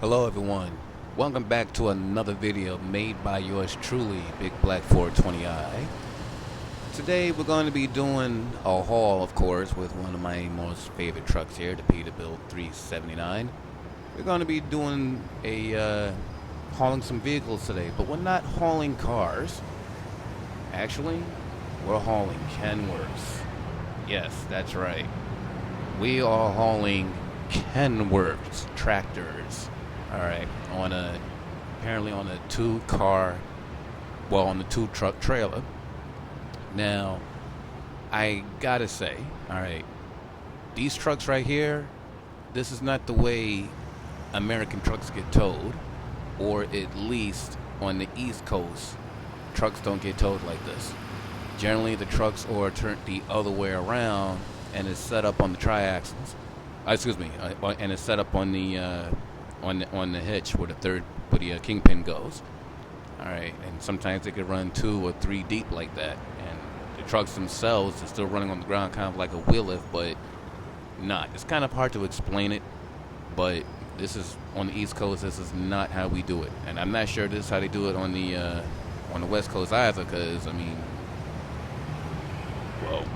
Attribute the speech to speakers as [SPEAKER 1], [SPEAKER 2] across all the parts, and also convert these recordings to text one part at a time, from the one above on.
[SPEAKER 1] Hello everyone, welcome back to another video made by yours truly, Big Black 420i. Today we're going to be doing a haul, of course, with one of my most favorite trucks here, the Peterbilt 379. We're going to be doing hauling some vehicles today, but we're not hauling cars. Actually, we're hauling Kenworths. Yes, that's right. We are hauling Kenworths tractors. Alright, apparently on a on the two truck trailer. Now, I gotta say, alright, these trucks right here, this is not the way American trucks get towed, or at least on the East Coast, trucks don't get towed like this. Generally, the trucks are turned the other way around and is set up on the triaxles. And it's set up on the hitch where the kingpin goes. All right, and sometimes they could run 2 or 3 deep like that, and the trucks themselves are still running on the ground, kind of like a wheel lift, but not. It's kind of hard to explain it, but this is on the East Coast. This is not how we do it, and I'm not sure this is how they do it on the West Coast either. Because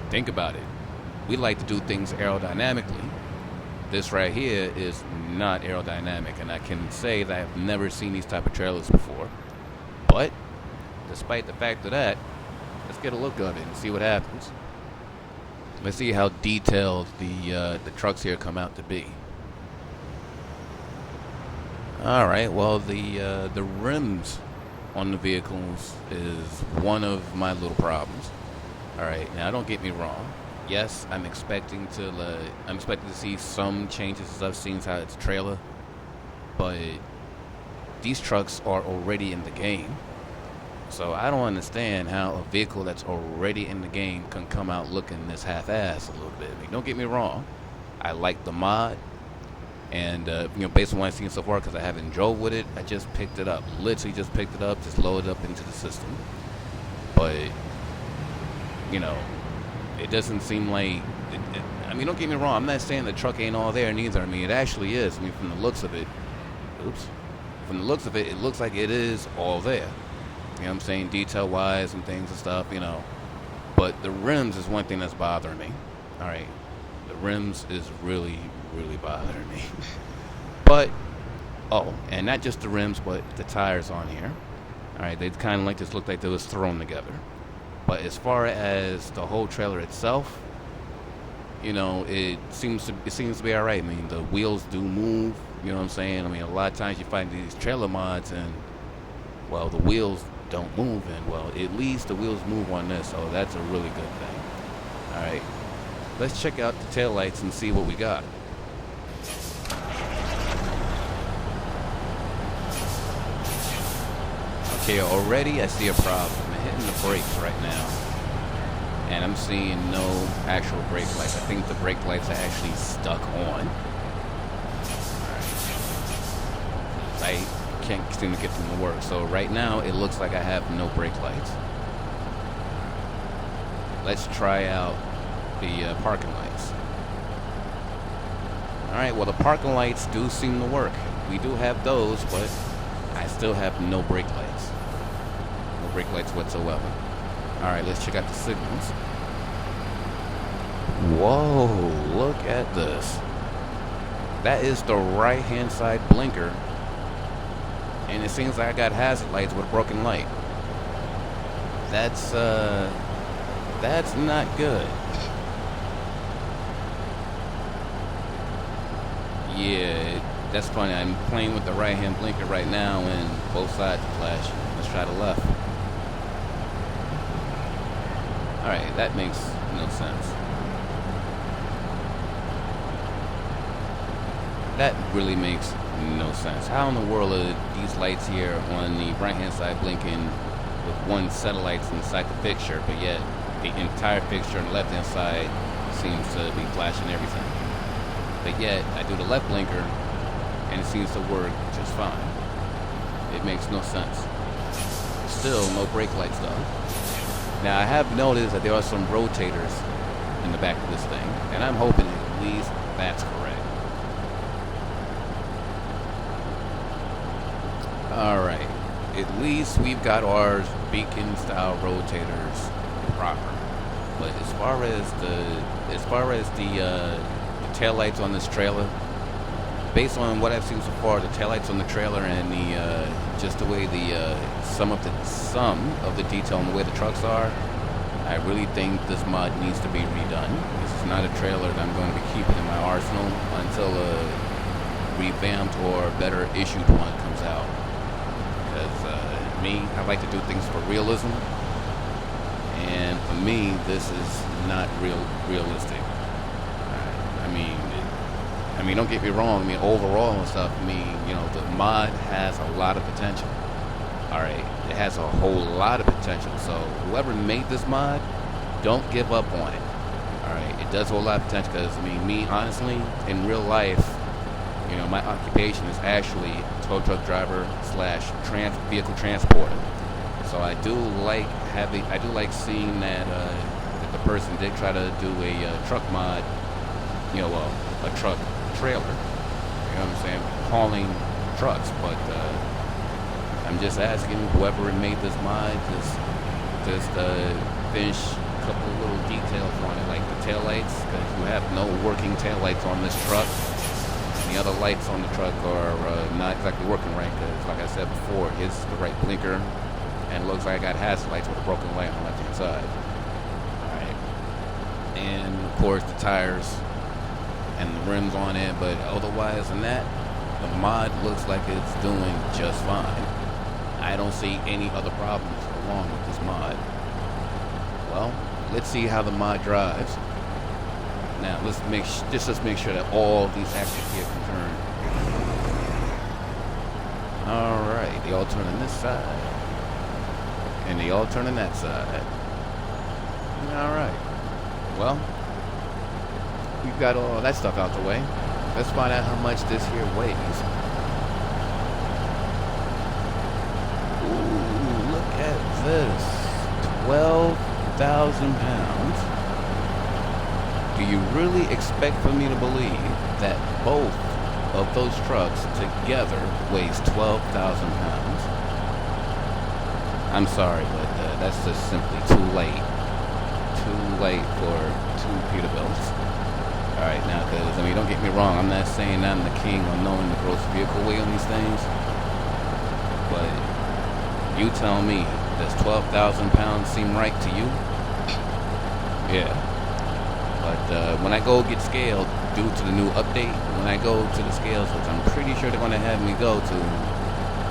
[SPEAKER 1] think about it. We like to do things aerodynamically. This right here is not aerodynamic, and I can say that I've never seen these type of trailers before. But despite the fact of that, let's get a look of it and see what happens. Let's see how detailed the trucks here come out to be. All right, well, the rims on the vehicles is one of my little problems. All right, now don't get me wrong. Yes, I'm expecting to see some changes as I've seen how it's a trailer, but these trucks are already in the game, so I don't understand how a vehicle that's already in the game can come out looking this half-assed a little bit. Don't get me wrong, I like the mod, and based on what I've seen so far, because I haven't drove with it, I just picked it up, literally just picked it up, just loaded it up into the system, but it doesn't seem like don't get me wrong, I'm not saying the truck ain't all there neither. It actually is. From the looks of it, it looks like it is all there. You know what I'm saying? Detail wise and things and stuff, But the rims is one thing that's bothering me. Alright. The rims is really, really bothering me. But and not just the rims, but the tires on here. Alright, they kind of like just look like they was thrown together. But as far as the whole trailer itself, it seems to be all right. The wheels do move. You know what I'm saying? A lot of times you find these trailer mods and, the wheels don't move. And, at least the wheels move on this, so that's a really good thing. All right, let's check out the taillights and see what we got. Okay, already I see a problem. I'm hitting the brakes right now, and I'm seeing no actual brake lights. I think the brake lights are actually stuck on. Alright. I can't seem to get them to work. So right now, it looks like I have no brake lights. Let's try out the parking lights. Alright, well, the parking lights do seem to work. We do have those, but I still have no brake lights. No brake lights whatsoever. Alright, let's check out the signals. Whoa, look at this. That is the right hand side blinker, and it seems like I got hazard lights with a broken light. That's not good. Yeah, that's funny. I'm playing with the right hand blinker right now, and both sides are flashing. Let's try the left. Alright, that makes no sense. That really makes no sense. How in the world are these lights here on the right hand side blinking with one set of lights inside the fixture, but yet the entire fixture on the left hand side seems to be flashing everything? But yet I do the left blinker and it seems to work just fine. It makes no sense. Still no brake lights though. Now, I have noticed that there are some rotators in the back of this thing, and I'm hoping at least that's correct. All right. At least we've got our beacon style rotators proper. But as far as the tail lights on this trailer, based on what I've seen so far, the taillights on the trailer and the just the way the some of the detail and the way the trucks are, I really think this mod needs to be redone. This is not a trailer that I'm going to be keeping in my arsenal until a revamped or better issued one comes out. Because I like to do things for realism, and for me, this is not realistic. I mean, don't get me wrong. I mean, overall and stuff. I mean, the mod has a lot of potential. All right, it has a whole lot of potential. So whoever made this mod, don't give up on it. All right, it does hold a lot of potential. Because me honestly, in real life, my occupation is actually tow truck driver / vehicle transporter. So I do like seeing that the person did try to do a truck mod, a truck trailer, what I'm saying, hauling trucks. But I'm just asking whoever made this mod, just finish a couple of little details on it, like the tail lights, because you have no working tail lights on this truck. And the other lights on the truck are not exactly working right, because like I said before, it's the right blinker, and it looks like I got hazard lights with a broken light on the left hand side. Alright. And of course the tires and the rims on it, but otherwise than that, the mod looks like it's doing just fine. I don't see any other problems along with this mod. Well, let's see how the mod drives. Now let's make sure that all these active vehicles turn. All right, they all turn on this side, and they all turn on that side. All right. Well, we've got all that stuff out the way. Let's find out how much this here weighs. Ooh, look at this. 12,000 pounds. Do you really expect for me to believe that both of those trucks together weighs 12,000 pounds? I'm sorry, but that's just simply too late. Too late for two Peterbilts. Alright, now, because, don't get me wrong, I'm not saying I'm the king on knowing the gross vehicle weight on these things, but you tell me, does 12,000 pounds seem right to you? Yeah. But when I go get scaled, due to the new update, when I go to the scales, which I'm pretty sure they're going to have me go to,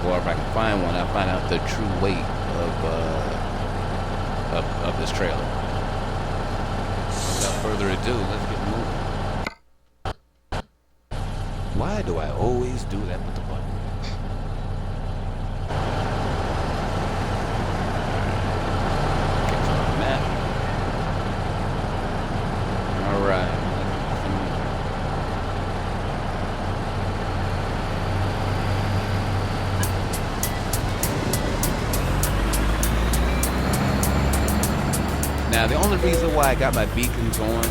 [SPEAKER 1] or if I can find one, I'll find out the true weight of this trailer. Without further ado, let's get moving. Why do I always do that with the button? Get to the map. Alright. Now, the only reason why I got my beacons on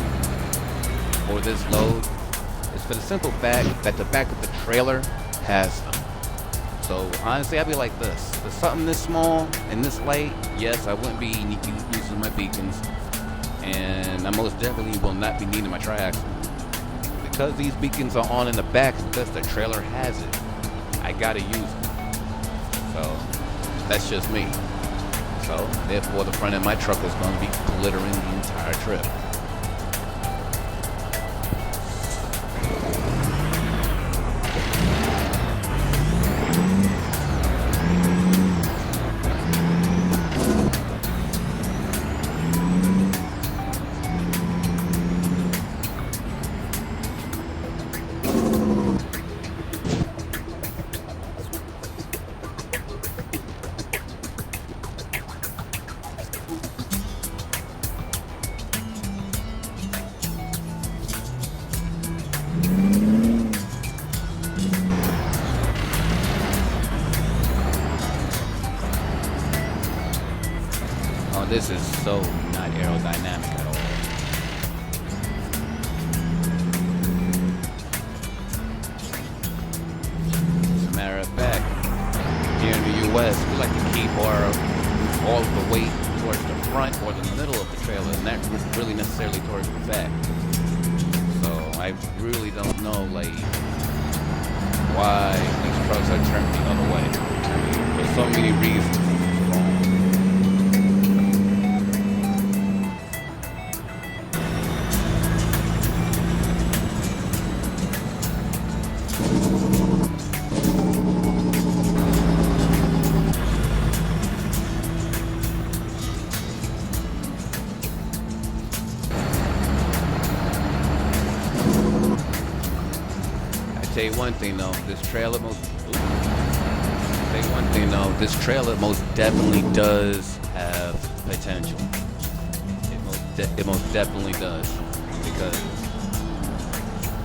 [SPEAKER 1] for this load is for the simple fact that the back of the trailer has them. So honestly, I'd be like this. For something this small and this light, yes, I wouldn't be using my beacons, and I most definitely will not be needing my triaxle. Because these beacons are on in the back, because the trailer has it, I gotta use them. So that's just me. So therefore, the front of my truck is going to be glittering the entire trip. This is so not aerodynamic at all. As a matter of fact, here in the U.S., we like to keep all of the weight towards the front or the middle of the trailer, and not really necessarily towards the back. So I really don't know, like, why these trucks are turned the other way. I mean, for so many reasons. Tell you one thing though, this trailer most definitely does have potential. It most definitely does, because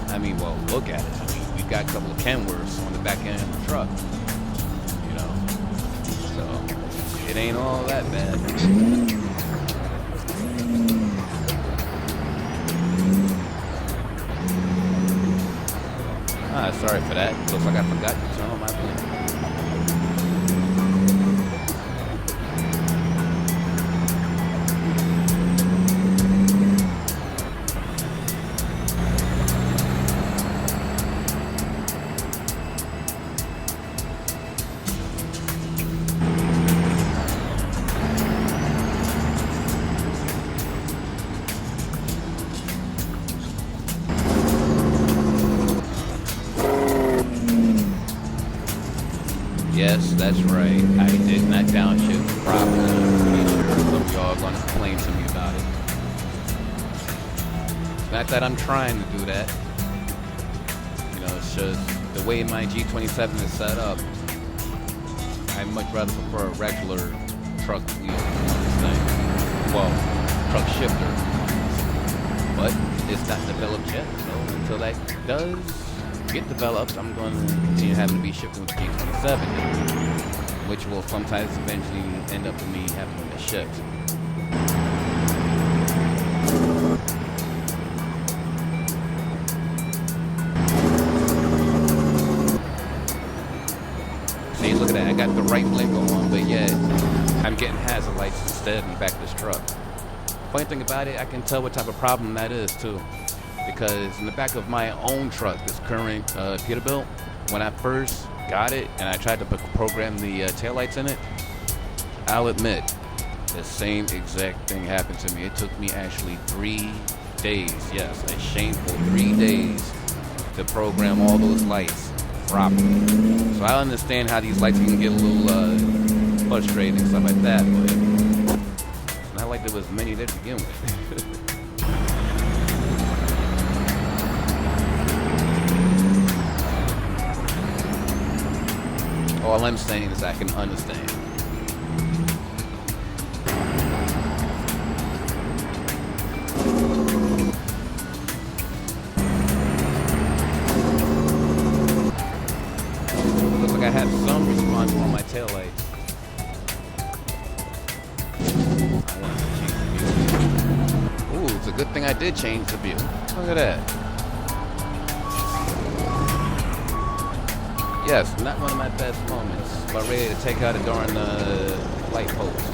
[SPEAKER 1] I mean, well, look at it. I mean, we've got a couple of Kenworths on the back end of the truck, you know. So it ain't all that bad. Sorry for that. Looks like I forgot to turn on my blinker. Yes, that's right. I did not downshift properly. I'm pretty sure some of y'all are going to complain to me about it. It's not that I'm trying to do that. You know, it's just the way my G27 is set up. I much rather prefer a regular truck wheel on this thing. Well, truck shifter. But it's not developed yet, so until that does get developed, I'm going to continue having to be shifting with the G27, which will sometimes eventually end up with me having to shift. See, look at that. I got the right blinker on, but yet I'm getting hazard lights instead in the back of this truck. Funny thing about it, I can tell what type of problem that is too. Because in the back of my own truck, this current Peterbilt, when I first got it and I tried to program the taillights in it, I'll admit, the same exact thing happened to me. It took me actually 3 days, yes, a shameful 3 days to program all those lights properly. So I understand how these lights can get a little frustrating and stuff like that, but it's not like there was many there to begin with. All I'm saying is I can understand. Looks like I have some response on my taillights. I wanted to change the view. Ooh, it's a good thing I did change the view. Look at that. Yes, not one of my best moments, but ready to take out a darn light post.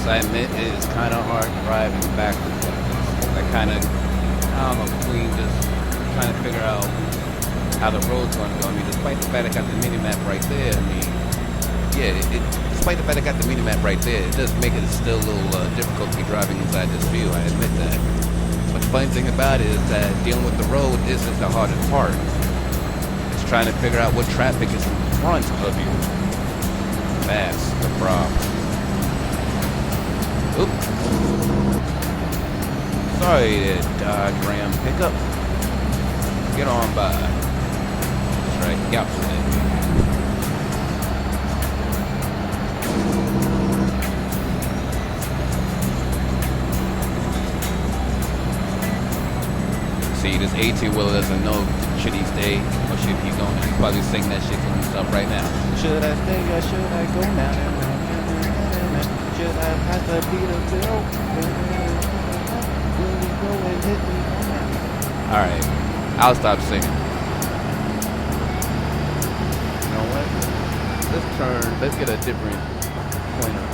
[SPEAKER 1] I admit it is kind of hard driving backwards like this. I kind of, I don't know, between just trying to figure out how the road's going to go. I mean, despite the fact I got the mini-map right there, I mean, yeah, despite the fact I got the mini-map right there, it does make it still a little difficult to be driving inside this view, I admit that. But the funny thing about it is that dealing with the road isn't the hardest part. It's trying to figure out what traffic is in front of you. That's the problem. Oops. Sorry there, Dodge Ram pickup. Get on by. That's right, got for that. See, this 18-wheeler doesn't know should he stay or should he go now. He's probably singing that shit to himself right now. Should I stay or should I go now? Should I have to beat a bill? Will he go and hit me now? Alright, I'll stop singing. You know what? Let's turn, let's get a different point of view.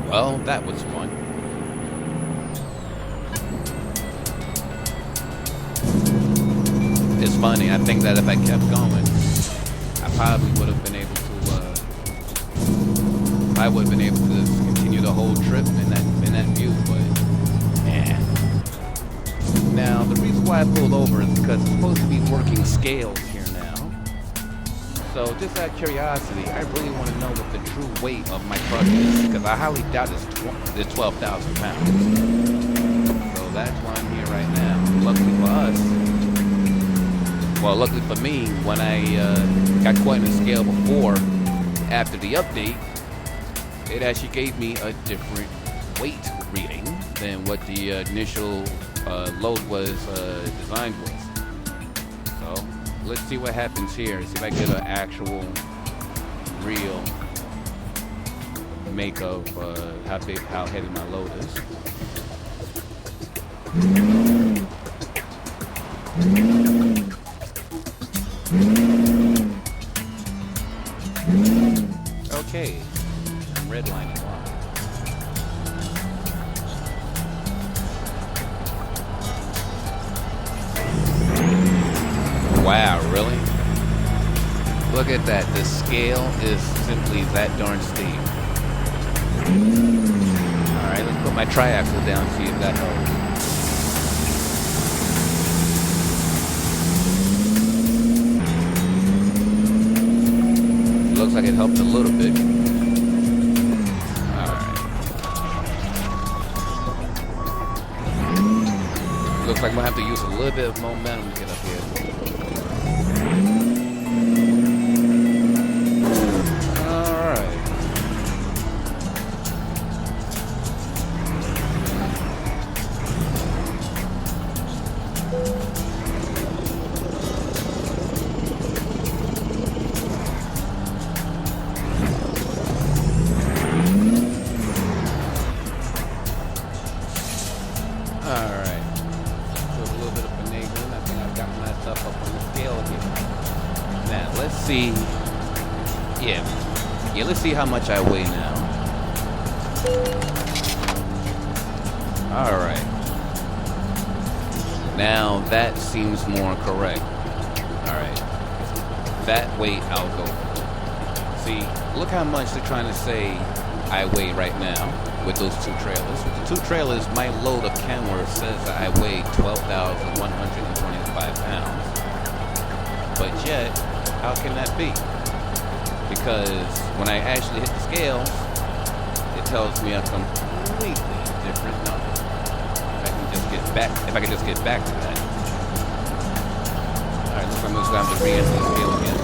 [SPEAKER 1] Well, that was fun. It's funny, I think that if I kept going, I probably would have been able to, continue the whole trip in that view, but, yeah. Now, the reason why I pulled over is because it's supposed to be working scales here now. So, just out of curiosity, I really want to know what the true weight of my truck is, because I highly doubt it's 12,000 pounds. So that's why I'm here right now. Luckily for us, well, luckily for me, when I got caught in the scale before, after the update, it actually gave me a different weight reading than what the initial load was designed with. So let's see what happens here. See if I get an actual, real make of how heavy my load is. Okay, I'm redlining a lot. Wow, really? Look at that. The scale is simply that darn steep. Alright, let's put my triaxle down, see if that helps. Looks like it helped a little bit. Alright. Looks like we'll have to use a little bit of momentum to get up here. See, yeah, let's see how much I weigh now. All right, now that seems more correct. All right, that weight I'll go for. See, look how much they're trying to say I weigh right now with those two trailers. With the two trailers, my load of Kenworth says that I weigh 12,125 pounds, but yet, how can that be? Because when I actually hit the scales, it tells me a completely different number. If I can just get back to that. Alright, looks like I'm just gonna have to re-enter the scale again.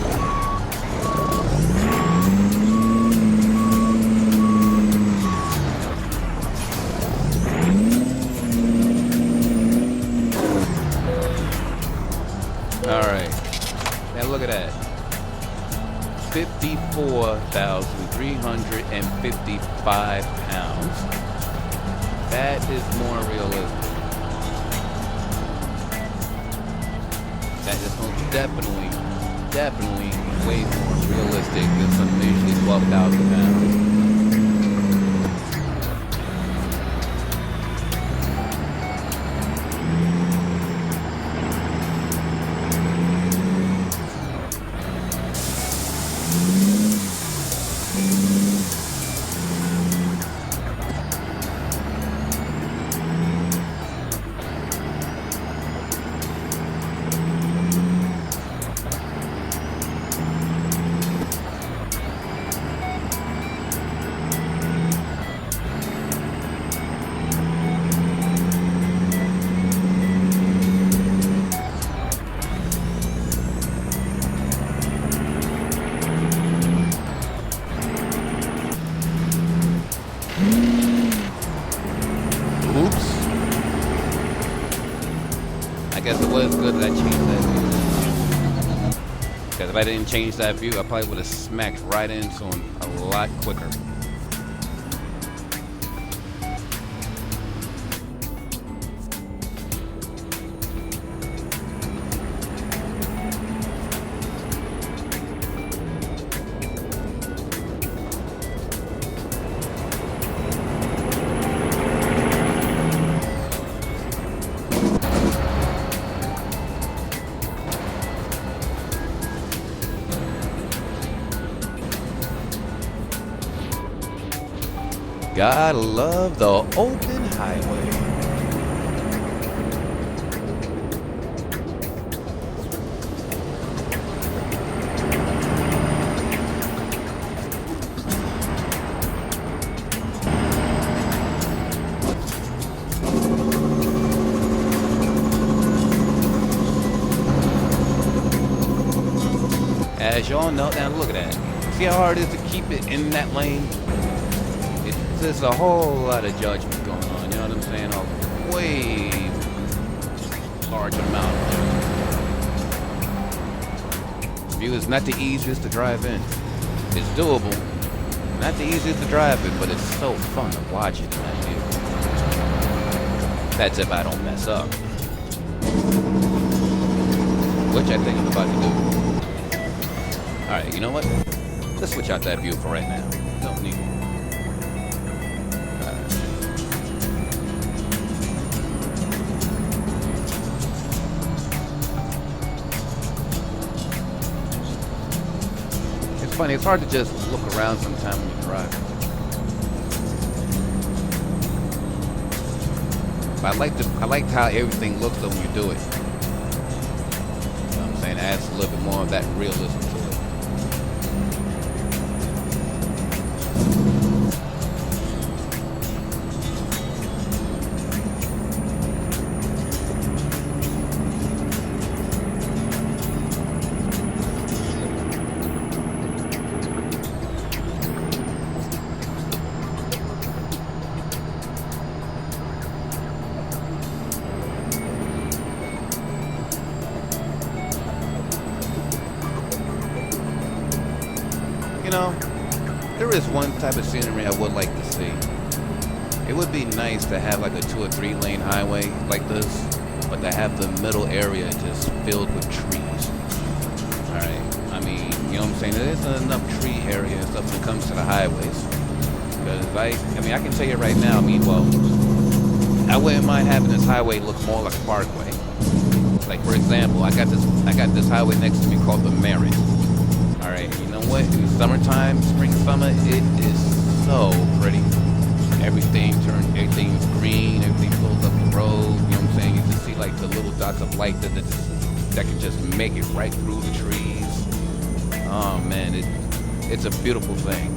[SPEAKER 1] Alright. Now look at that. 54,355 pounds. That is more realistic. That is most definitely way more realistic than some usually 12,000 pounds. Oops. I guess it was good that I changed that view. Because if I didn't change that view, I probably would have smacked right into him a lot quicker. Gotta love the open highway. As y'all know, now look at that. See how hard it is to keep it in that lane? There's a whole lot of judgment going on, you know what I'm saying? A way large amount of judgment. View is not the easiest to drive in. It's doable. Not the easiest to drive in, but it's so fun to watch it in that view. That's if I don't mess up. Which I think I'm about to do. Alright, you know what? Let's switch out that view for right now. Don't need it. It's funny, it's hard to just look around sometimes when you drive. But I liked how everything looks though when you do it. You know what I'm saying? It adds a little bit more of that realism to it. You know, there is one type of scenery I would like to see. It would be nice to have like a 2 or 3 lane highway like this, but to have the middle area just filled with trees. Alright, I mean, you know what I'm saying? There isn't enough tree area and stuff when it comes to the highways. Because I can tell you right now, I mean, well, I wouldn't mind having this highway look more like a parkway. Like for example, I got this highway next to me called the Merit. Alright, you know what? In the summertime, spring, summer, it is so pretty. Everything's green, everything pulls up the road, you know what I'm saying? You just see like the little dots of light that can just make it right through the trees. Oh man, it's a beautiful thing.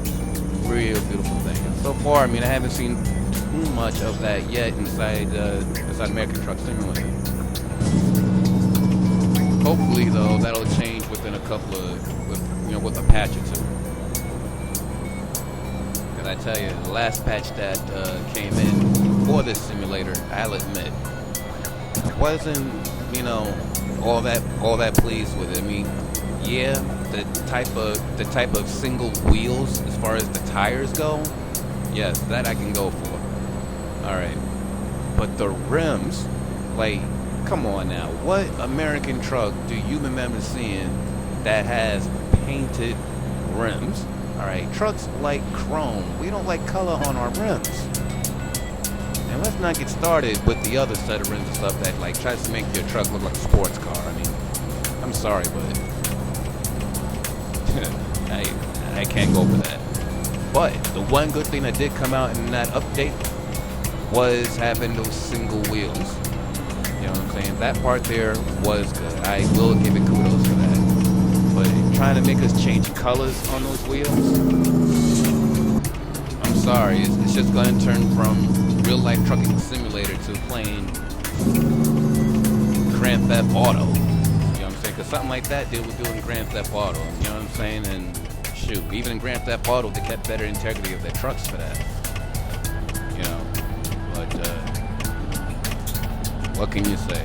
[SPEAKER 1] Real beautiful thing. And so far, I mean, I haven't seen too much of that yet inside American Truck Simulator. Hopefully though, that'll change within a couple of, with a patch or two. Cause I tell you, the last patch that came in for this simulator, I'll admit, wasn't, all that pleased with it. I mean, yeah, the type of single wheels as far as the tires go, yes, that I can go for. All right, but the rims, like, come on now, what American truck do you remember seeing that has painted rims? All right, trucks like chrome. We don't like color on our rims. And let's not get started with the other set of rims and stuff that like tries to make your truck look like a sports car. I mean, I'm sorry, but I can't go for that. But the one good thing that did come out in that update was having those single wheels. You know what I'm saying? That part there was good. I will give it kudos for that. But trying to make us change colors on those wheels, I'm sorry. It's just going to turn from real life trucking simulator to playing Grand Theft Auto. You know what I'm saying? Because something like that they would do in Grand Theft Auto. You know what I'm saying? And shoot, even in Grand Theft Auto, they kept better integrity of their trucks for that. You know, but what can you say?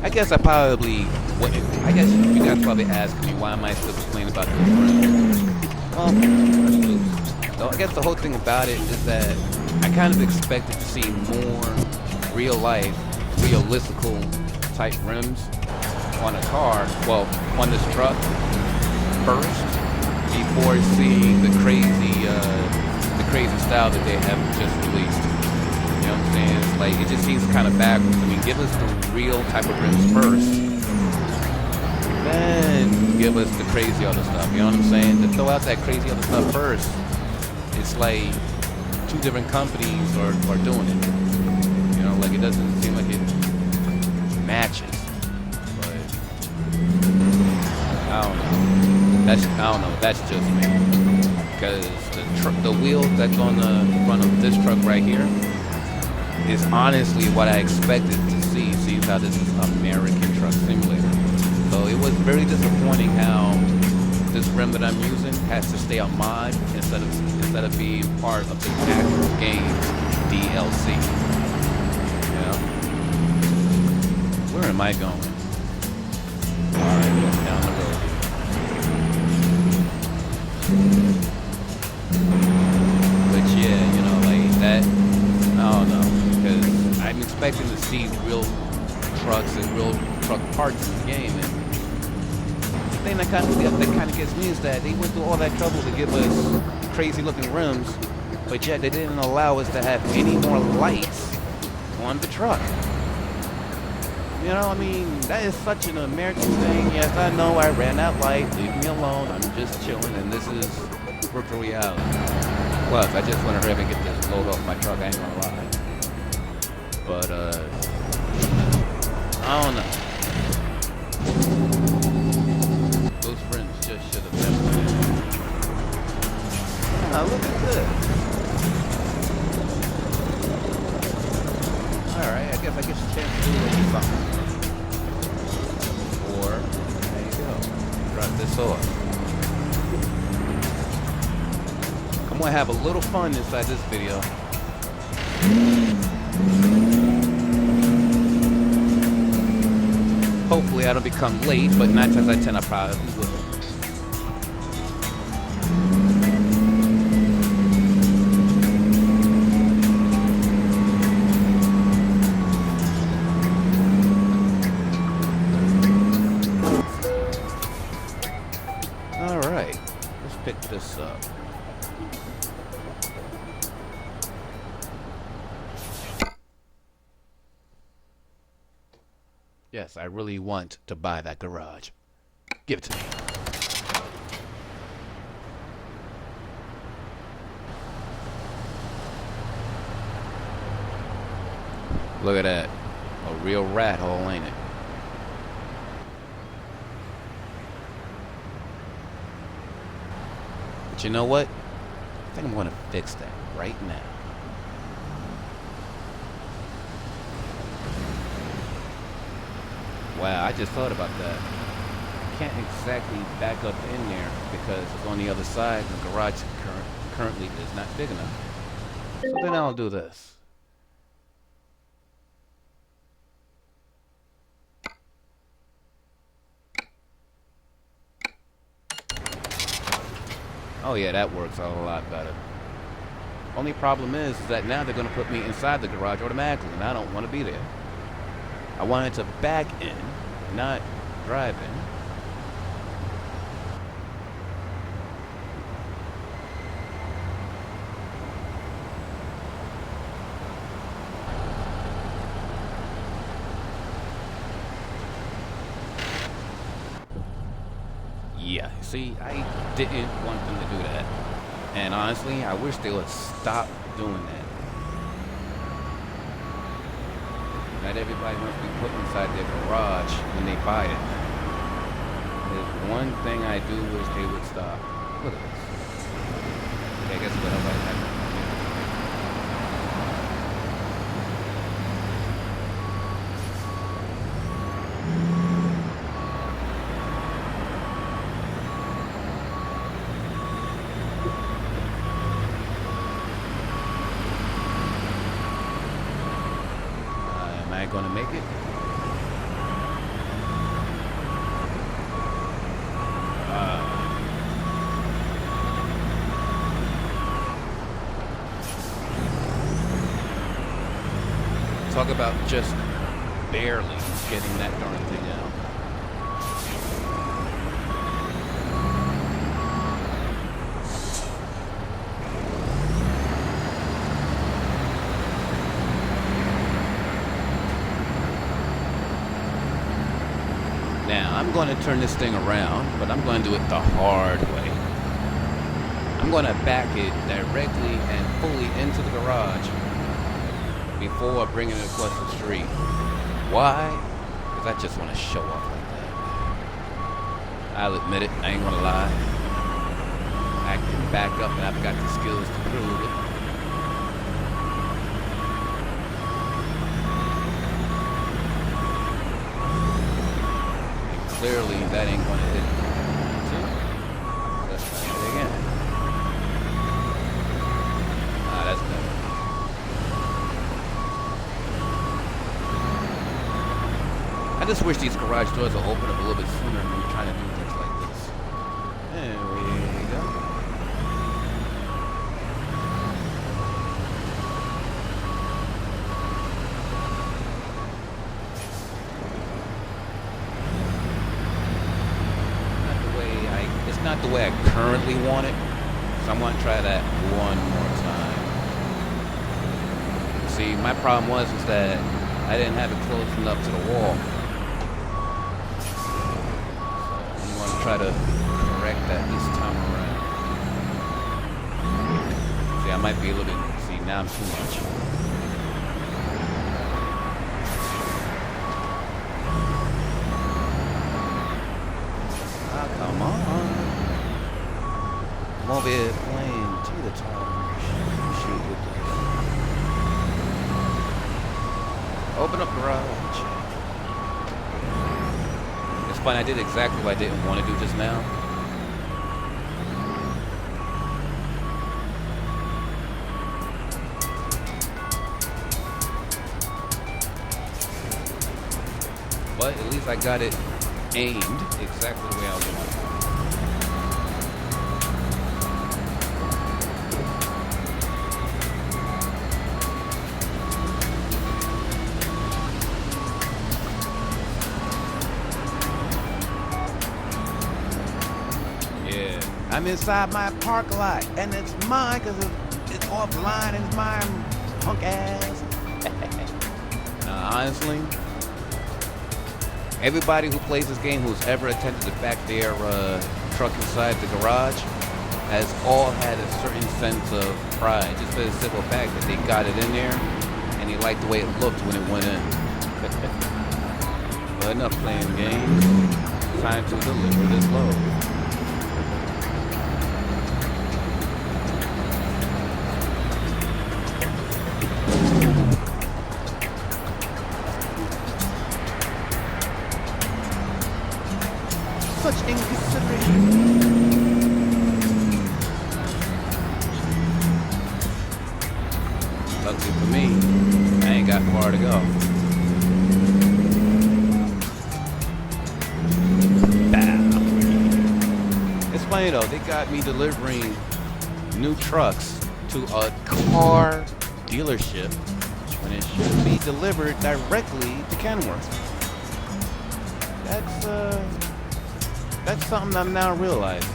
[SPEAKER 1] I guess you guys probably asking me why am I still complaining about this run? Well, so I guess the whole thing about it is that I kind of expected to see more real life, realistical type rims on a car, well, on this truck first, before seeing the crazy style that they have just released. You know what I'm saying? It's like, it just seems kind of backwards. I mean, give us the real type of rims first, then give us the crazy other stuff. You know what I'm saying? To throw out that crazy other stuff first, it's like two different companies are doing it. You know, like it doesn't seem like it matches. But I don't know. That's just me. Because the wheel that's on the front of this truck right here is honestly what I expected to see. See how this is American Truck Simulator. So it was very disappointing how this rim that I'm using has to stay a mod instead of being part of the actual game's DLC. Yeah. Where am I going? Alright, down the road. But yeah, you know, like that, I don't know, because I'm expecting to see real trucks and real truck parts in the game, and the thing that kind of gets me is that they went through all that trouble to give us crazy looking rims, but yet they didn't allow us to have any more lights on the truck. You know, I mean, that is such an American thing. Yes, I know I ran out light, leave me alone, I'm just chilling, and this is virtual reality. Plus, I just want to hurry up and get this load off my truck, I ain't gonna lie. But, I don't know. Those rims just should have been there. Oh, look at this. Alright, I guess I get a chance to do a little something. Or, there you go. Drop this off. I'm gonna have a little fun inside this video. Hopefully I don't become late, but 9 times out of 10 I probably will. Alright, let's pick this up. Yes, I really want to buy that garage. Give it to me. Look at that. A real rat hole, ain't it? But you know what? I think I'm going to fix that right now. Wow, I just thought about that. I can't exactly back up in there because it's on the other side and the garage currently is not big enough. So then I'll do this. Oh yeah, that works a lot better. Only problem is that now they're going to put me inside the garage automatically, and I don't want to be there. I wanted to back in, not drive in. Yeah, see, I didn't want them to do that. And honestly, I wish they would stop doing that. Not everybody wants to be put inside their garage when they buy it. There's one thing I do wish they would stop. Look at this. Okay, I guess what else I have. Am I gonna make it? Talk about just barely getting that darn thing out. Now, I'm going to turn this thing around, but I'm going to do it the hard way. I'm going to back it directly and fully into the garage before bringing it across the street. Why? Because I just want to show off like that. I'll admit it, I ain't going to lie. I can back up and I've got the skills to prove it. Clearly, that ain't gonna hit. See? Let's try it again. Ah, that's better. I just wish these garage doors would open up a little bit sooner when you're trying to do things like this. There we go. Not the way I currently want it, so I'm going to try that one more time. See, my problem was that I didn't have it close enough to the wall, so I'm going to try to correct that this time around. See, I might be a little bit, see, now I'm too much. Ah, come on. I'm over here playing teeter-totter. Shoot with this. Open up garage. It's fine, I did exactly what I didn't want to do just now. But at least I got it aimed exactly the way I wanted. I'm inside my park lot, and it's mine because it's offline and it's mine, punk ass. Honestly, everybody who plays this game who's ever attempted to back their truck inside the garage has all had a certain sense of pride, just for the simple fact that they got it in there and they liked the way it looked when it went in. But enough playing games. Time to deliver this load. Such inconsideration. Luckily for me, I ain't got far to go. It's funny though, they got me delivering new trucks to a car dealership when it should be delivered directly to Kenworth. That's something I'm now realizing.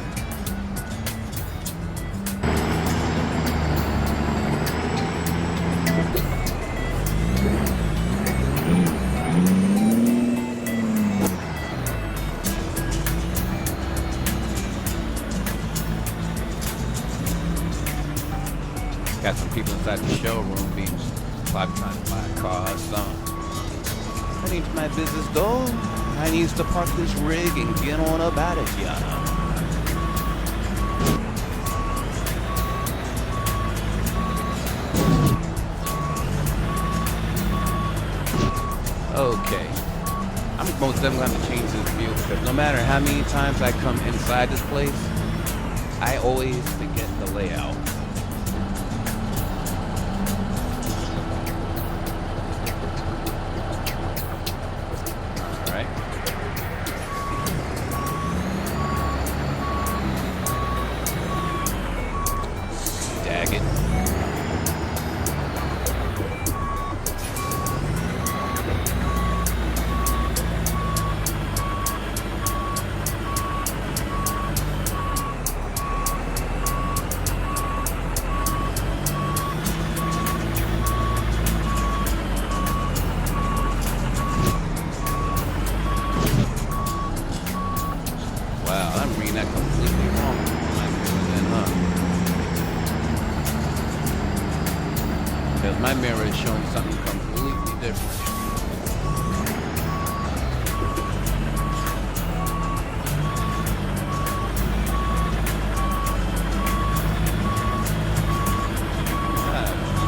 [SPEAKER 1] Got some people inside the showroom being probably trying to buy a car or something. That ain't my business though. I needs to park this rig and get on about it, y'all. Okay. I'm most definitely going to change this view because no matter how many times I come inside this place, I always forget the layout. Wow, I'm reading that completely wrong. Because my mirror is showing something completely different.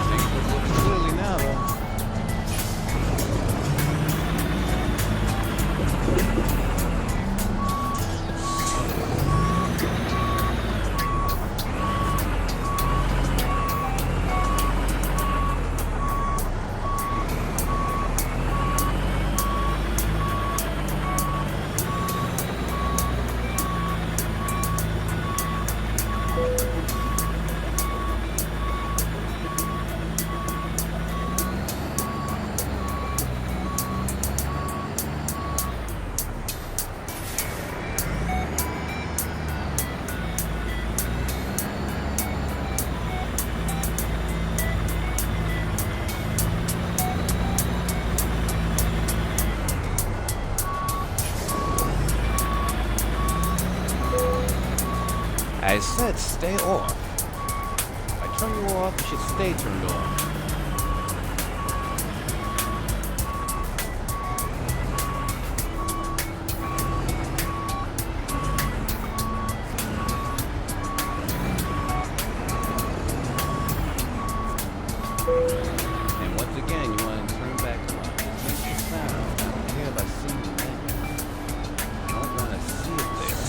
[SPEAKER 1] Things look clearly now, though. I said stay off. If I turn you off, you should stay turned off. And once again, you want to turn back on. Just make the sound. I don't care about seeing the menu. I don't want to see it there.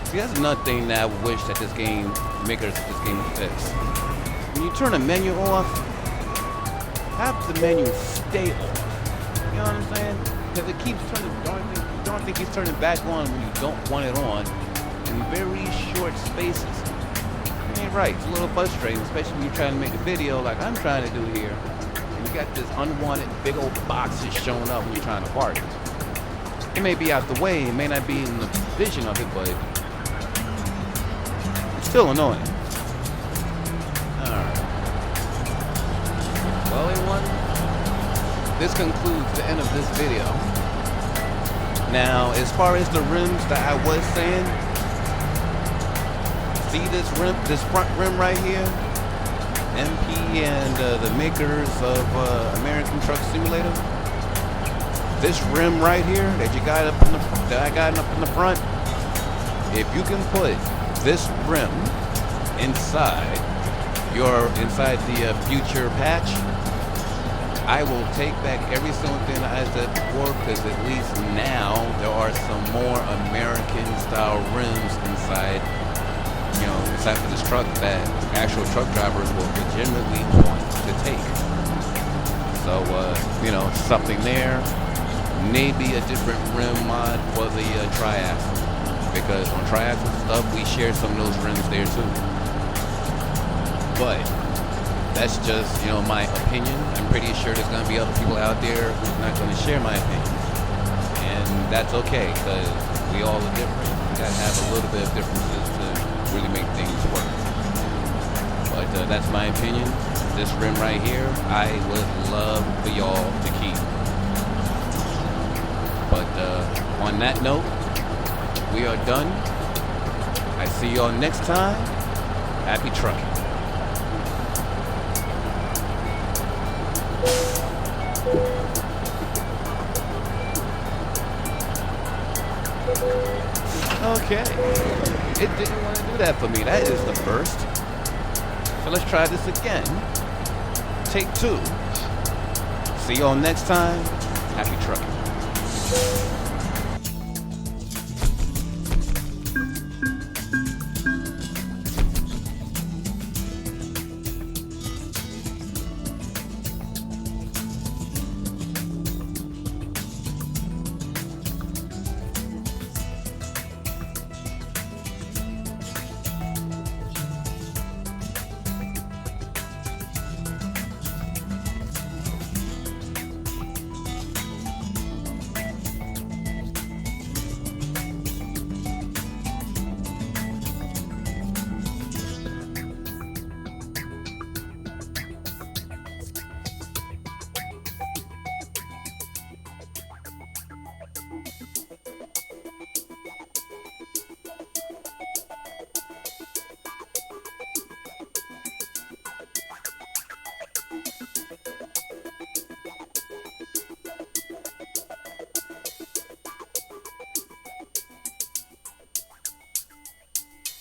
[SPEAKER 1] See, that's another thing that I wish that this game, makers of this game would fix. When you turn a menu off, have the menu stay off. You know what I'm saying? Because it keeps turning, don't think it's turning back on when you don't want it on in very short spaces. It ain't right. It's a little frustrating, especially when you're trying to make a video like I'm trying to do here. And you got this unwanted big old boxes showing up when you're trying to park. It may be out the way, it may not be in the vision of it, but it's still annoying. Alright. Well, everyone, this concludes the end of this video. Now, as far as the rims that I was saying, see this rim, this front rim right here? MP and the makers of American Truck Simulator. This rim right here that you got up in the that I got up in the front. If you can put this rim inside the future patch, I will take back every single thing that I said before, because at least now there are some more American style rims inside, you know, inside of this truck that actual truck drivers will legitimately want to take. So, you know, something there. Maybe a different rim mod for the triaxle. because on triaxles and stuff, we share some of those rims there too. But that's just, my opinion. I'm pretty sure there's going to be other people out there who's not going to share my opinion. And that's okay, because we all are different. We got to have a little bit of differences to really make things work. But that's my opinion. This rim right here, I would love for y'all to keep. But on that note, we are done. I see y'all next time. Happy trucking. Okay. It didn't want to do that for me. That is the first. So let's try this again. Take 2. See y'all next time. Happy trucking.